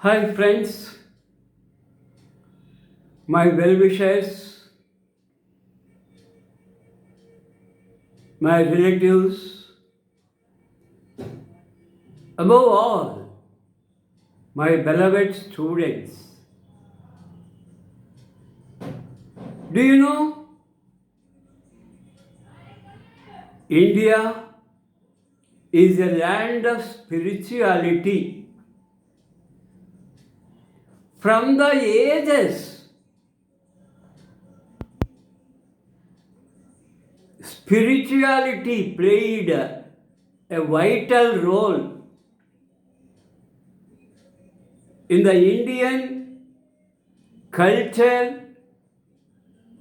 Hi, friends, my well wishers, my relatives, above all, my beloved students. Do you know India is a land of spirituality? From the ages, spirituality played a vital role in the Indian culture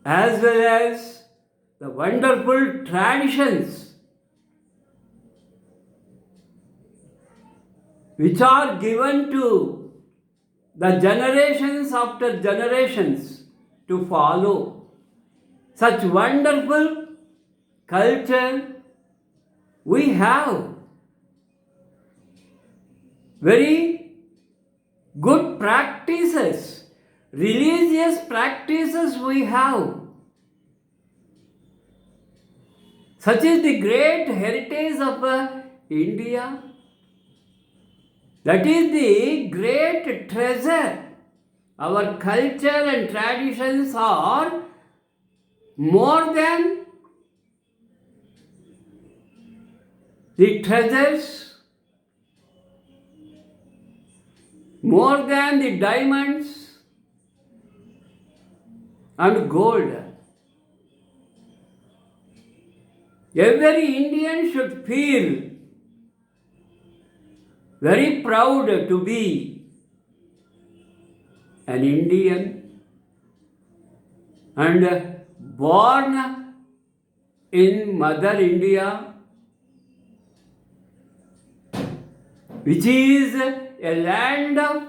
as well as the wonderful traditions which are given to the generations after generations to follow. Such wonderful culture we have. Very good practices, religious practices we have. Such is the great heritage of India. That is the great treasure. Our culture and traditions are more than the treasures, more than the diamonds and gold. Every Indian should feel very proud to be an Indian and born in Mother India, which is a land of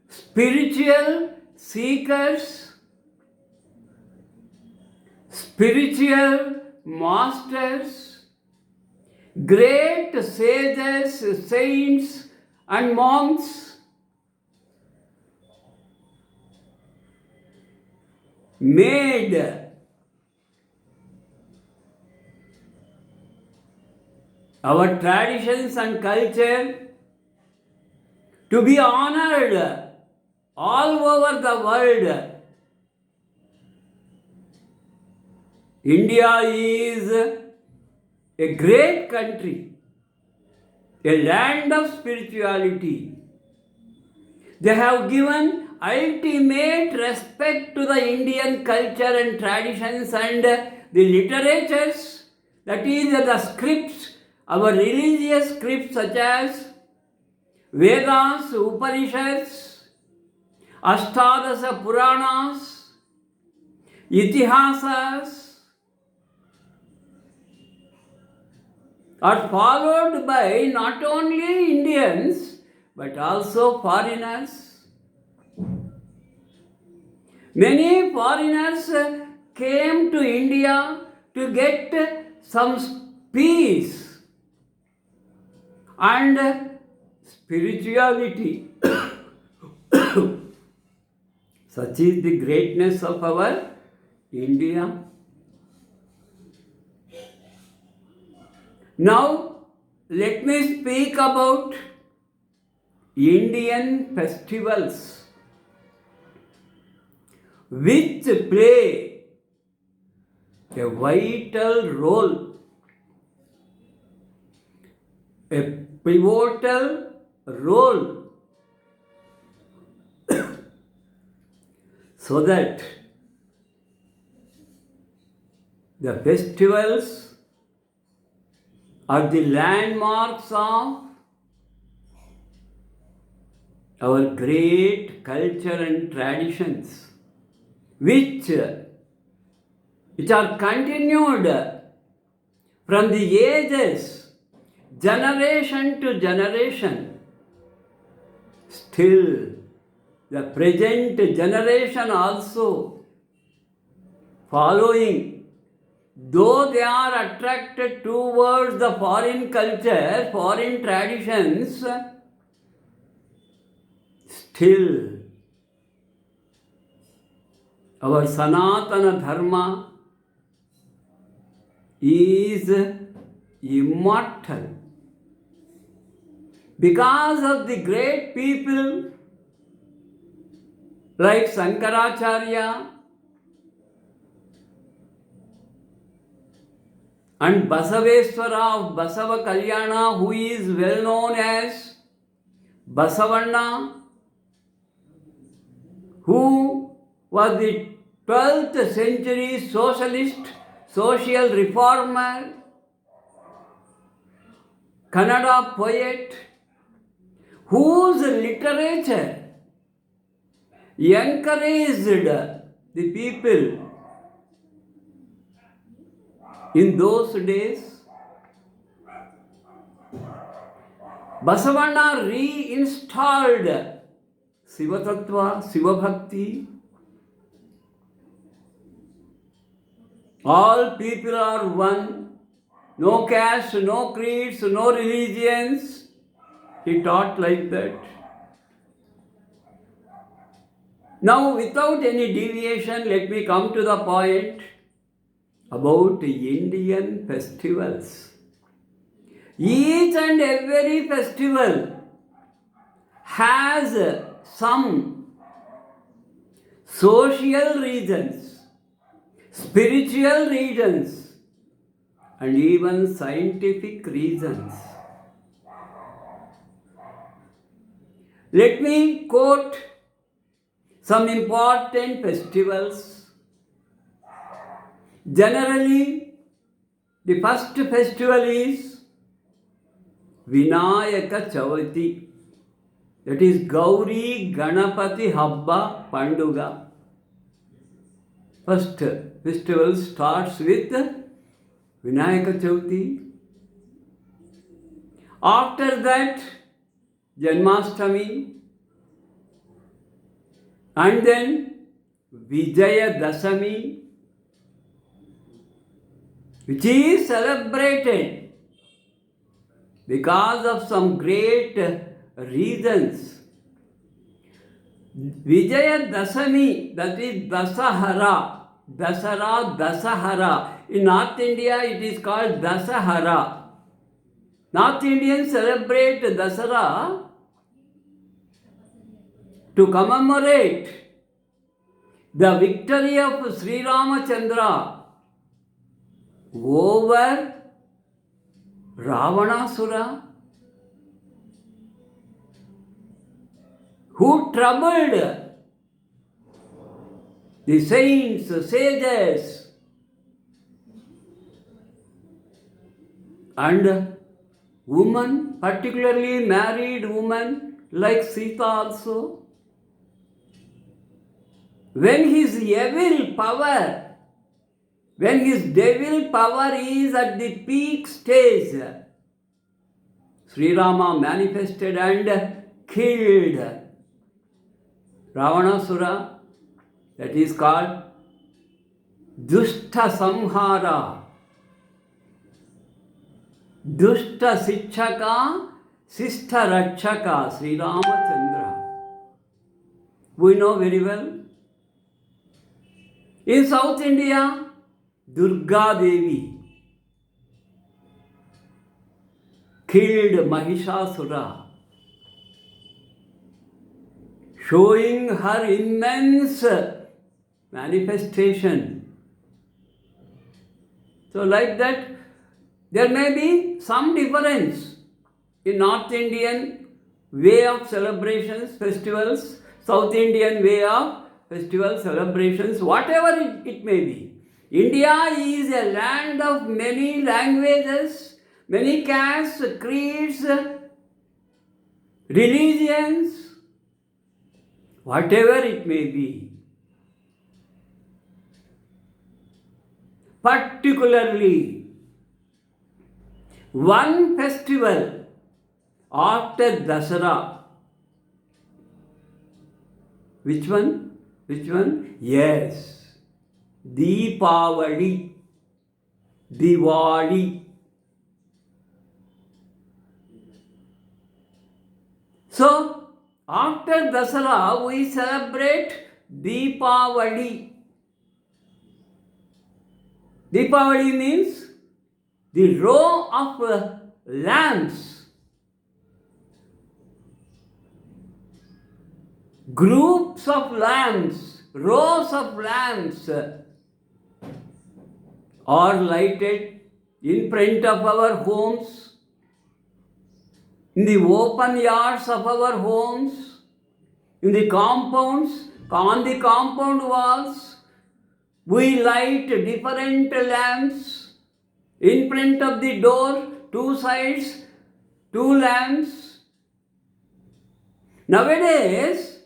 spiritual seekers, spiritual masters, great sages, saints, and monks made our traditions and culture to be honored all over the world. India is a great country, a land of spirituality. They have given ultimate respect to the Indian culture and traditions and the literatures, that is, the scripts, our religious scripts such as Vedas, Upanishads, Ashtadasa Puranas, Itihasas, are followed by not only Indians but also foreigners. Many foreigners came to India to get some peace and spirituality. Such is the greatness of our India. Now, let me speak about Indian festivals which play a vital role, a pivotal role, so that the festivals are the landmarks of our great culture and traditions, which are continued from the ages, generation to generation. Still, the present generation also following, though they are attracted towards the foreign culture, foreign traditions, still our Sanatana Dharma is immortal because of the great people like Shankaracharya and Basaveshwara of Basava Kalyana, who is well known as Basavanna, who was the 12th century socialist, social reformer, Kannada poet, whose literature encouraged the people in those days. Basavanna reinstalled Shiva Tattva, Shiva Bhakti. All people are one, no caste, no creeds, no religions. He taught like that. Now, without any deviation, let me come to the point about Indian festivals. Each and every festival has some social reasons, spiritual reasons, and even scientific reasons. Let me quote some important festivals. Generally, the first festival is Vinayaka Chavati. That is Gauri Ganapati Habba Panduga. First festival starts with Vinayaka Chavati. After that, Janmashtami. And then Vijaya Dasami, which is celebrated because of some great reasons. Vijaya Dasami, that is Dasahara. Dasahara. In North India, it is called Dasahara. North Indians celebrate Dasara to commemorate the victory of Sri Ramachandra over Ravanasura, who troubled the saints, sages, and women, particularly married women like Sita also. When his evil power, when his devil power is at the peak stage, Sri Rama manifested and killed Ravanasura. That is called Dushta Samhara. Dushta Sichaka, Sista Rakshaka, Sri Ramachandra. We know very well. In South India, Durga Devi killed Mahishasura, showing her immense manifestation. So like that, there may be some difference in North Indian way of celebrations, festivals, South Indian way of festival celebrations, whatever it may be. India is a land of many languages, many castes, creeds, religions, whatever it may be. Particularly, one festival after Dasara. Which one? Which one? Yes. Deepavali. Diwali. So, After Dasara, we celebrate Deepavali. Deepavali means the row of lamps, groups of lamps, rows of lamps are lighted in front of our homes, in the open yards of our homes, in the compounds, on the compound walls. We light different lamps in front of the door, two sides, two lamps. Nowadays,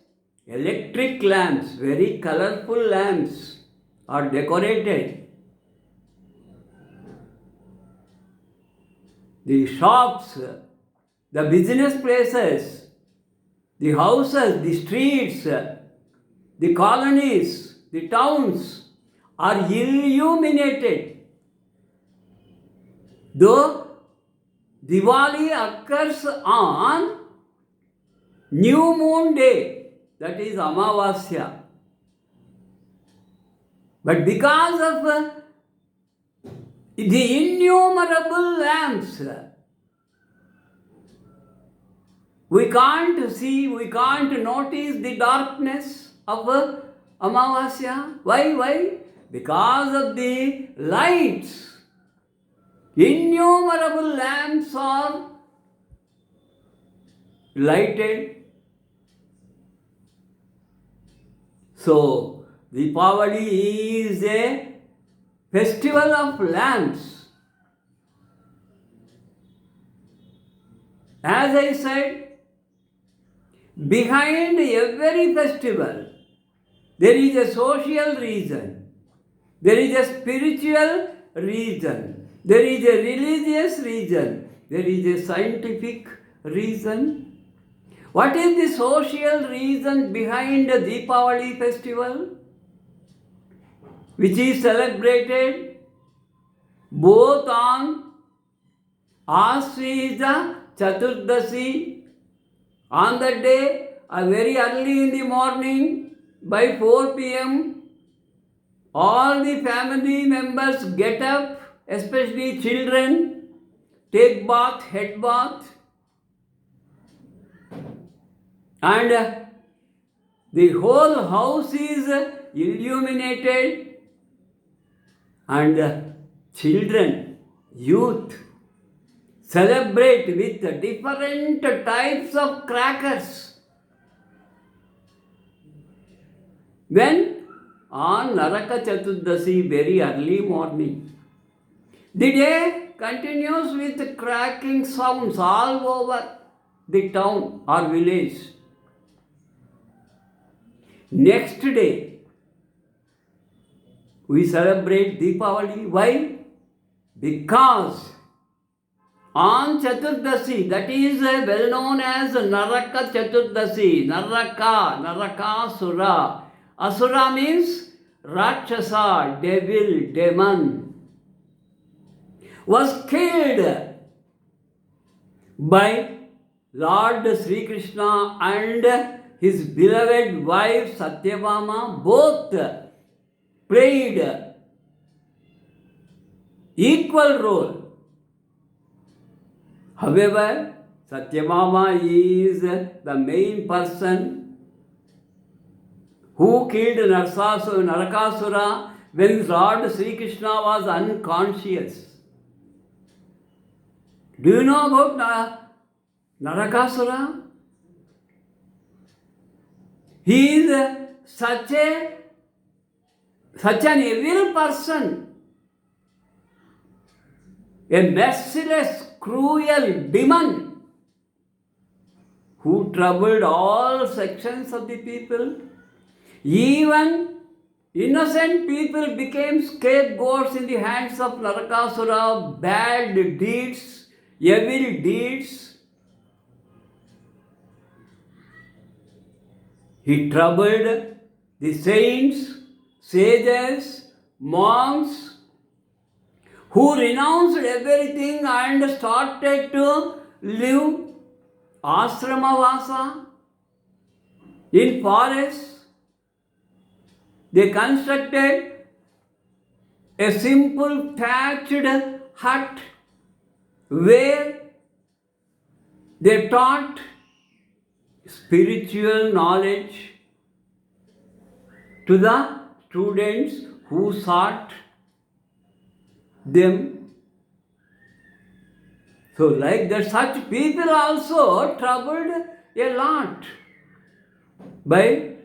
electric lamps, very colorful lamps, are decorated. The shops, the business places, the houses, the streets, the colonies, the towns are illuminated. Though Diwali occurs on new moon day, that is Amavasya. But because of the innumerable lamps, we can't see, we can't notice the darkness of Amavasya. Why? Because of the lights. Innumerable lamps are lighted. So, Deepavali is a festival of lamps. As I said, behind every festival, there is a social reason, there is a spiritual reason, there is a religious reason, there is a scientific reason. What is the social reason behind the Deepavali festival, which is celebrated both on Ashwija Chaturdasi, on that day, very early in the morning, by 4 p.m., all the family members get up, especially children, take bath, head bath, and the whole house is illuminated, and children, youth, celebrate with different types of crackers. When on Naraka Chaturdasi, very early morning, the day continues with cracking sounds all over the town or village. Next day, we celebrate Deepavali. Why? Because on Chaturdasi, that is well known as Naraka Chaturdasi, Narakasura. Asura means Rakshasa, devil, demon, was killed by Lord Sri Krishna and his beloved wife Satyabhama. Both played equal role. However, Satyabhama is the main person who killed Narakasura when Lord Sri Krishna was unconscious. Do you know about Narakasura? He is such an evil person, a merciless, cruel demon who troubled all sections of the people. Even innocent people became scapegoats in the hands of Narakasura. Bad deeds, evil deeds. He troubled the saints, sages, monks who renounced everything and started to live ashramavasa. In forests, they constructed a simple thatched hut where they taught spiritual knowledge to the students who sought them. So like that, such people also troubled a lot by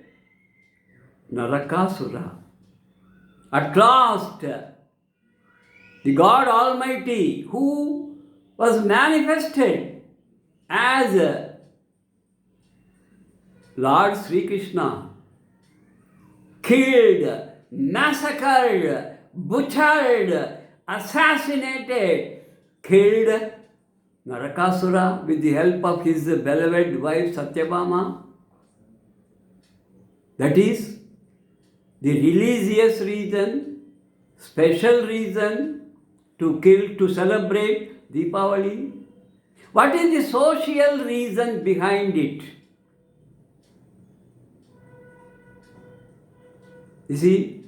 Narakasura. At last, the God Almighty, who was manifested as Lord Sri Krishna, killed, massacred, butchered, assassinated, killed Narakasura with the help of his beloved wife Satyabhama. That is the religious reason, special reason to kill, to celebrate Deepavali. What is the social reason behind it? You see,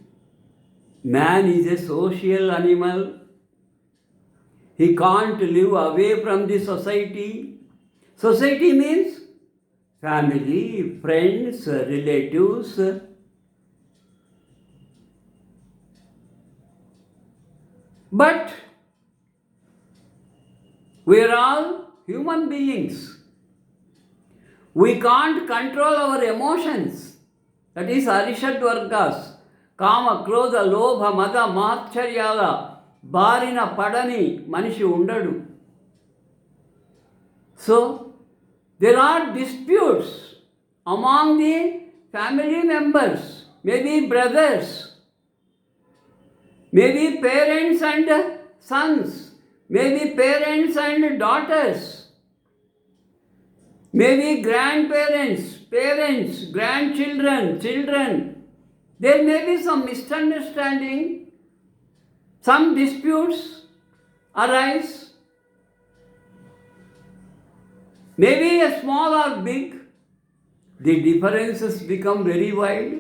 man is a social animal. He can't live away from the society. Society means family, friends, relatives. But we are all human beings. We can't control our emotions. That is Arishad Vargas. Kama, Krodha, Lobha, Mada, Mahacharyala. బారిన పడని మనిషి ఉండడు. So there are disputes among the family members, maybe brothers, maybe parents and sons, maybe parents and daughters, maybe grandparents, parents, grandchildren, children. There may be some misunderstanding. Some disputes arise, maybe a small or big, the differences become very wide.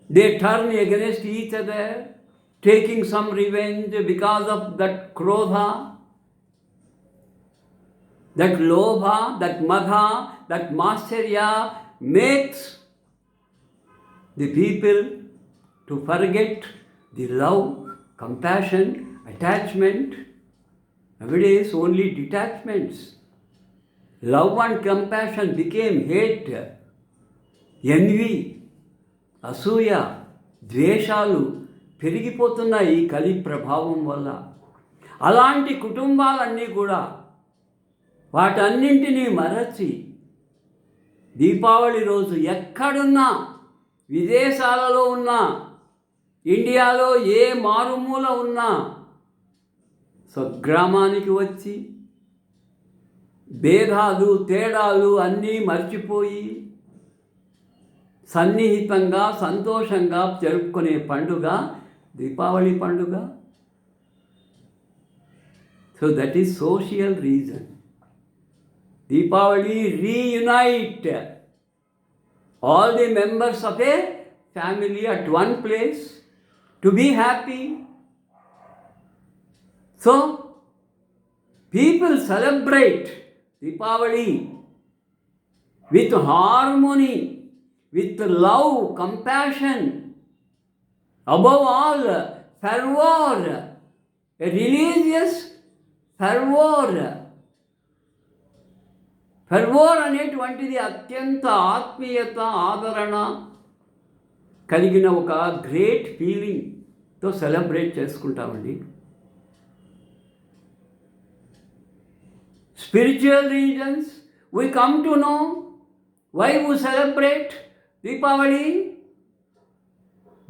They turn against each other, taking some revenge because of that krodha, that lobha, that madha, that masterya makes the people to forget the love, compassion, attachment. Nowadays only detachments. Love and compassion became hate, envy, అసూయ, ద్వేషాలు పెరిగిపోతున్నాయి కలి ప్రభావం వల్ల. అలాంటి కుటుంబాలన్నీ కూడా వాటన్నింటినీ మరచి దీపావళి రోజు ఎక్కడున్నా, విదేశాలలో ఉన్నా, ఇండియాలో ఏ మారుమూల ఉన్నా స్వగ్రామానికి వచ్చి భేదాలు తేడాలు అన్నీ మర్చిపోయి సన్నిహితంగా సంతోషంగా జరుపుకునే పండుగ దీపావళి పండుగ. So that is social reason. Deepavali reunite all the members of a family at one place to be happy. So, people celebrate Deepavali with harmony, with love, compassion, above all, fervor, a religious fervor. ఫెర్వోర్ అనేటువంటిది అత్యంత ఆత్మీయత, ఆదరణ కలిగిన ఒక great ఫీలింగ్తో celebrate చేసుకుంటామండి. Spiritual reasons, we come to know why we celebrate Deepavali.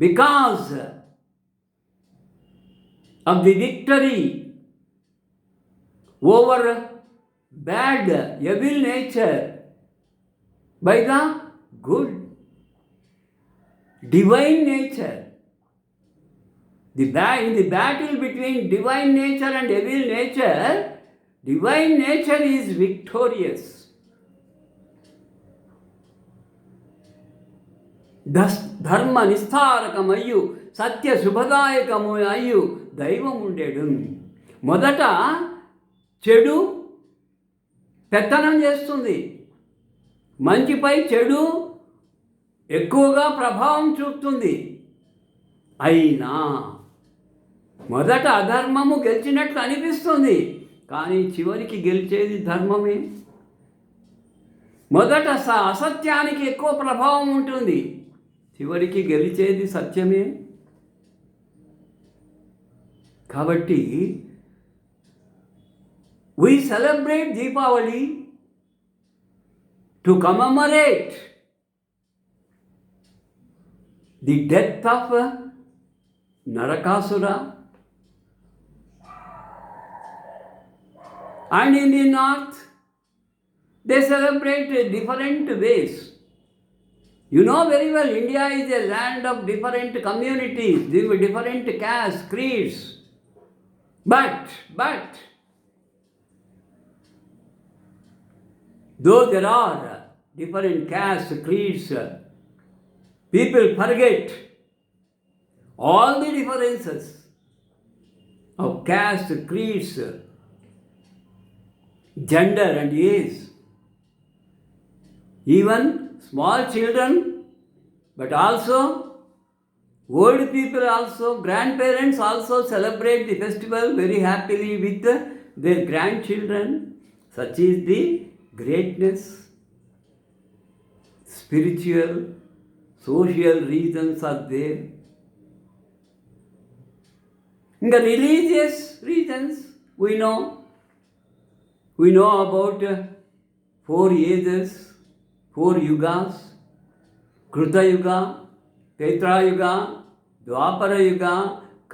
Because of the victory over bad, evil nature by the good, divine nature. In the battle between divine nature and evil nature, divine nature is victorious. ధర్మ నిస్తారకమయ్యు సత్య శుభదాయకము అయ్యు దైవం ఉండేడు. మొదట చెడు పెత్తనం చేస్తుంది, మంచిపై చెడు ఎక్కువగా ప్రభావం చూపుతుంది. అయినా మొదట అధర్మము గెలిచినట్లు అనిపిస్తుంది, కానీ చివరికి గెలిచేది ధర్మమే. మొదట అసత్యానికి ఎక్కువ ప్రభావం ఉంటుంది, చివరికి గెలిచేది సత్యమే. కాబట్టి we celebrate Deepavali to commemorate the death of Narakasura, and in the north they celebrate different ways. You know very well, India is a land of different communities, different castes, creeds. But though there are different castes, creeds, people forget all the differences of caste, creeds, gender and age. Even small children, but also old people also, grandparents also celebrate the festival very happily with their grandchildren. Such is the greatness, spiritual, social reasons are there. In the religious reasons, we know about 4 ages, 4 yugas: Kruta Yuga, Tetra Yuga, Dwapara Yuga,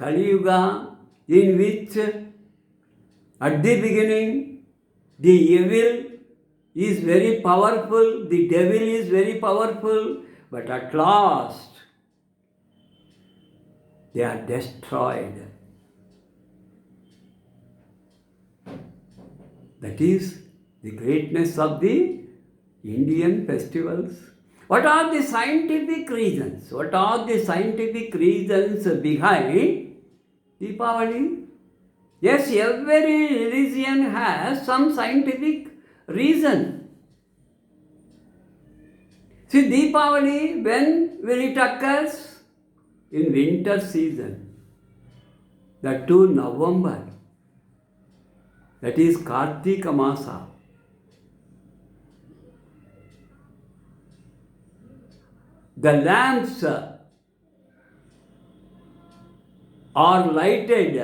Kali Yuga, in which at the beginning the evil is very powerful, the devil is very powerful, but at last they are destroyed. That is the greatness of the Indian festivals. What are the scientific reasons? What are the scientific reasons behind Deepavali? Yes, every religion has some scientific reason. See, Deepavali, when will it occurs? In winter season. That too November. That is Kartika Masa. The lamps are lighted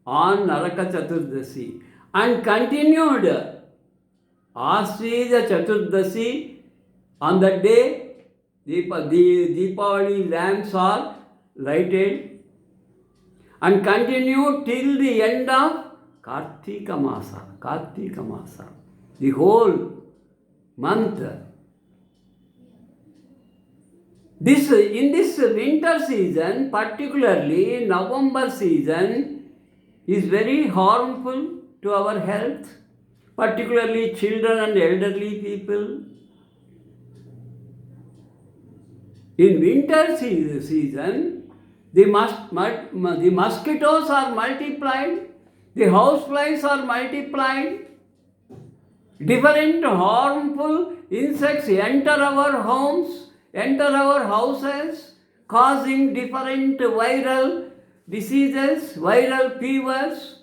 on Naraka Chaturdasi and continued Ashwija Chaturdasi. On that day, the Deepavali lamps are lighted and continue till the end of Kartika Masa. Kartika Masa, the whole month. In this winter season, particularly November season, is very harmful to our health, particularly children and elderly people. In winter season, the mosquitoes are multiplied, the houseflies are multiplied, different harmful insects enter our homes, enter our houses, causing different viral diseases, viral fevers,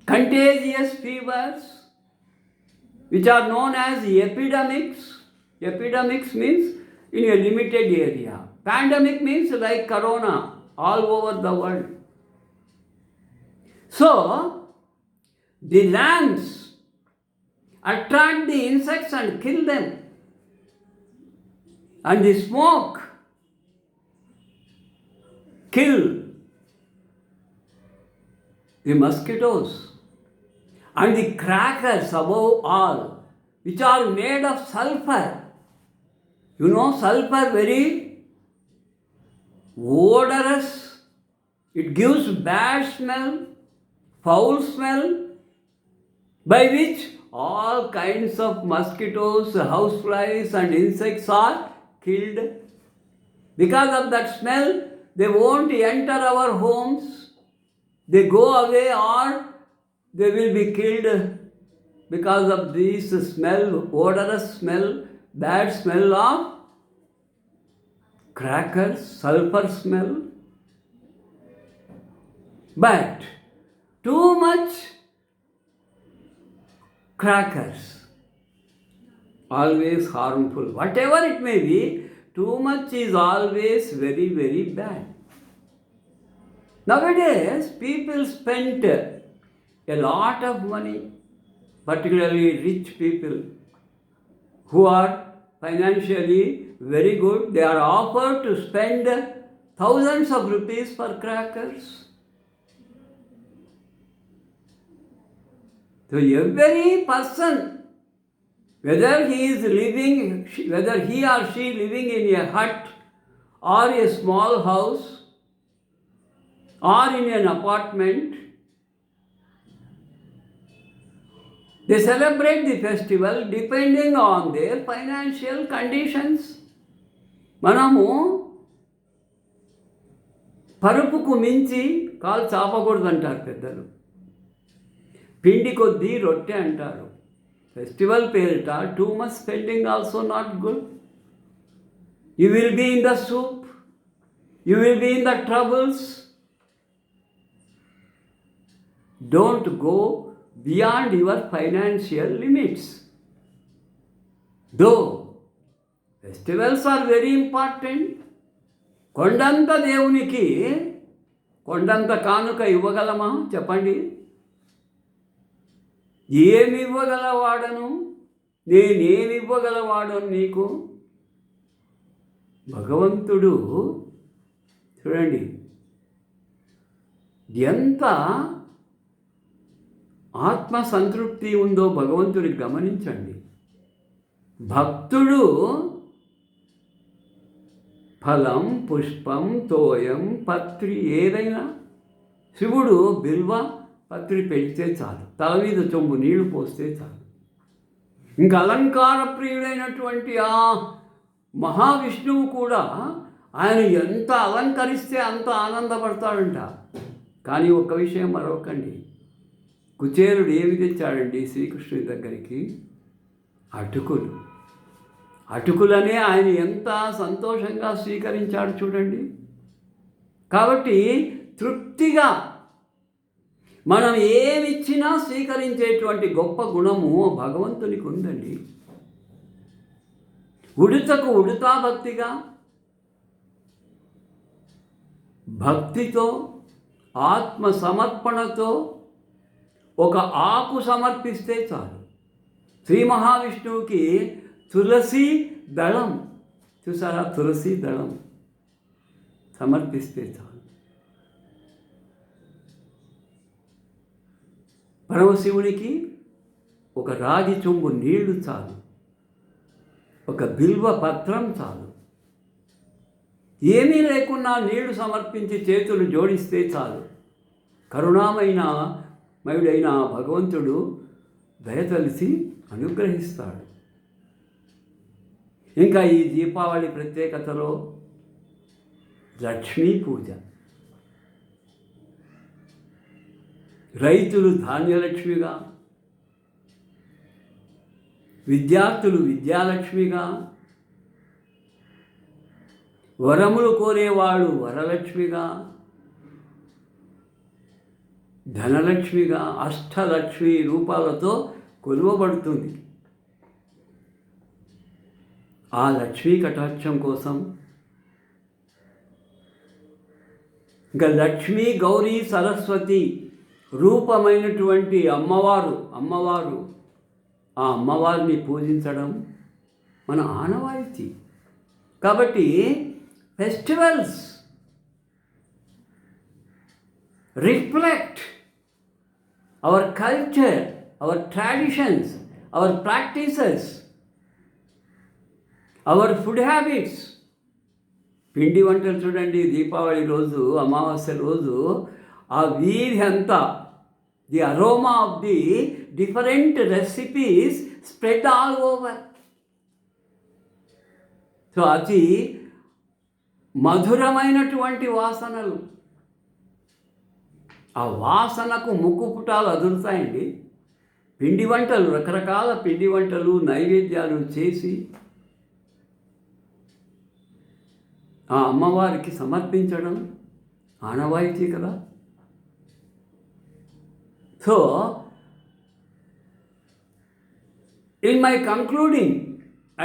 contagious fevers, which are known as epidemics. Epidemics means in a limited area. Pandemic means like corona all over the world. So, the lamps attract the insects and kill them. And the smoke kill the mosquitoes. And the crackers above all, which are made of sulfur. You know, sulfur very odorous. It gives bad smell, foul smell, by which all kinds of mosquitoes, houseflies and insects are killed. Because of that smell, they won't enter our homes. They go away or they will be killed because of this smell, odorous smell, bad smell of crackers, sulfur smell. But too much crackers, always harmful. Whatever it may be, too much is always very, very bad. Nowadays, people spend a lot of money, particularly rich people who are financially very good. They are offered to spend thousands of rupees for crackers. So every person, whether he or she living in a hut or a small house or in an apartment, they celebrate the festival depending on their financial conditions. మనము పరుపుకు మించి కాలు చాపకూడదు అంటారు పెద్దలు. పిండి కొద్దీ రొట్టె అంటారు. Festival పేరిట too much spending also not good. You will be in the soup, you will be in the troubles. Don't go beyond your financial limits. Though festivals are very important, కొండంత దేవునికి కొండంత కానుక ఇవ్వగలమా చెప్పండి? ఏమి ఇవ్వగలవాడను, నేనేమి ఇవ్వగలవాడను నీకు? భగవంతుడు చూడండి ఎంత ఆత్మ సంతృప్తి ఉందో భగవంతుడికి గమనించండి. భక్తుడు ఫలం, పుష్పం, తోయం, పత్రి ఏదైనా, శివుడు బిల్వ పత్రి పెడితే చాలు, తల మీద చెంబు నీళ్లు పోస్తే చాలు. ఇంకా అలంకార ప్రియుడైనటువంటి ఆ మహావిష్ణువు కూడా ఆయన ఎంత అలంకరిస్తే అంత ఆనందపడతాడంట. కానీ ఒక్క విషయం మరొకండి, కుచేలుడు ఏమి తెచ్చాడండి శ్రీకృష్ణుడి దగ్గరికి? అటుకులు. అటుకులనే ఆయన ఎంత సంతోషంగా స్వీకరించాడు చూడండి. కాబట్టి తృప్తిగా మనం ఏమిచ్చినా స్వీకరించేటువంటి గొప్ప గుణము భగవంతునికి ఉందండి. ఉడుతకు ఉడుతా భక్తిగా, భక్తితో, ఆత్మ సమర్పణతో ఒక ఆకు సమర్పిస్తే చాలు. శ్రీ మహావిష్ణువుకి తులసి దళం, చూసారా, తులసి దళం సమర్పిస్తే చాలు. పరమశివునికి ఒక రాగి చెంబు నీళ్లు చాలు, ఒక బిల్వ పత్రం చాలు. ఏమీ లేకున్నా నీళ్లు సమర్పించి చేతులు జోడిస్తే చాలు. కరుణామయుడైన భగవంతుడు దయతలిసి అనుగ్రహిస్తాడు. ఇంకా ఈ దీపావళి ప్రత్యేకతలో లక్ష్మీ పూజ. రైతులు ధాన్యలక్ష్మిగా, విద్యార్థులు విద్యాలక్ష్మిగా, వరములు కోరేవాడు వరలక్ష్మిగా, ధనలక్ష్మిగా, అష్టలక్ష్మి రూపాలతో కొలువబడుతుంది. ఆ లక్ష్మీ కటాక్షం కోసం ఇంకా లక్ష్మీ, గౌరీ, సరస్వతి రూపమైనటువంటి అమ్మవారు ఆ అమ్మవారిని పూజించడం మన ఆనవాయితీ. కాబట్టి festivals reflect our culture, our traditions, our practices, our food habits. పిండి వంటలు చూడండి, దీపావళి రోజు, అమావాస్య రోజు ఆ వీధి అంతా, the aroma of the different recipes spread all over. So అతి మధురమైనటువంటి వాసనలు, ఆ వాసనకు ముక్కు పుటాలు అదురుతాయండి. పిండి వంటలు, రకరకాల పిండి వంటలు, నైవేద్యాలు చేసి ఆ అమ్మవారికి సమర్పించడం ఆనవాయితీ కదా. So in my concluding,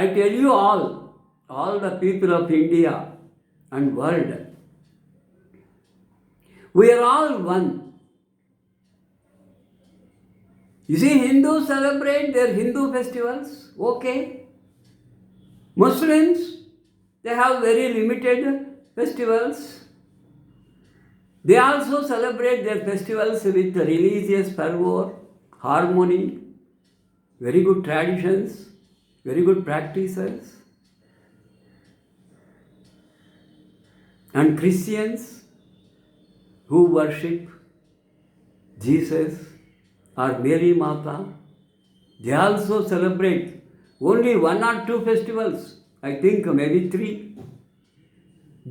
I tell you all the people of India and world, we are all one. You see, Hindus celebrate their Hindu festivals, okay. Muslims, they have very limited festivals. They also celebrate their festivals with religious fervor, harmony, very good traditions, very good practices. And Christians who worship Jesus or Mary Mata, they also celebrate only 1 or 2 festivals, I think maybe 3.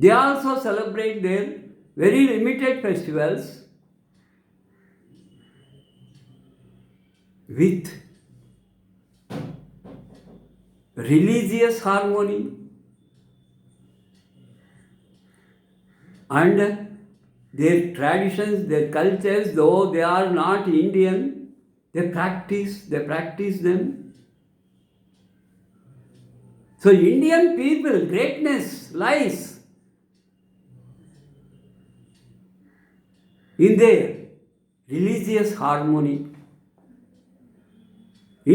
They also celebrate their very limited festivals with religious harmony and their traditions, their cultures, though they are not Indian, they practice them. So Indian people, greatness lies in their religious harmony.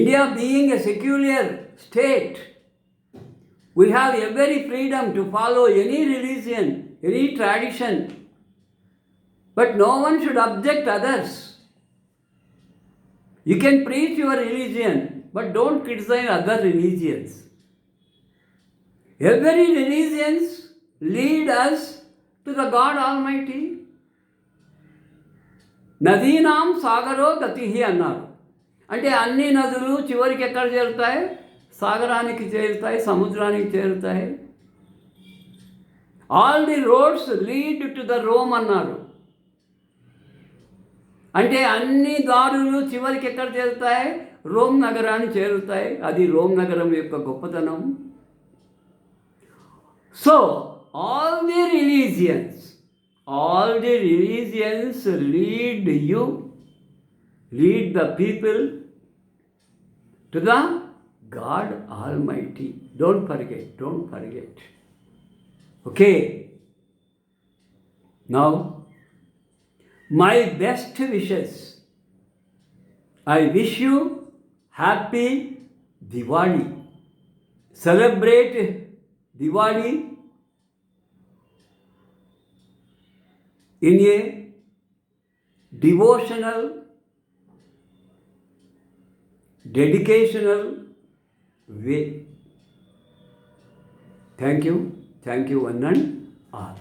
India being a secular state, we have every freedom to follow any religion, any tradition, but no one should object others. You can preach your religion, but don't criticize other religions. Every religions lead us to the God Almighty. నదీనాం సాగరో గతిహి అన్నారు. అంటే అన్ని నదులు చివరికి ఎక్కడ చేరుతాయి? సాగరానికి చేరుతాయి, సముద్రానికి చేరుతాయి. All the roads lead to the Rome అన్నారు. అంటే అన్ని దారులు చివరికి ఎక్కడ చేరుతాయి? రోమ్ నగరాన్ని చేరుతాయి. అది రోమ్ నగరం యొక్క గొప్పతనం. So all the religions lead the people to the God Almighty. Don't forget. Okay. Now, my best wishes. I wish you happy Diwali. Celebrate Diwali in a devotional, dedicational way. Thank you, one and all.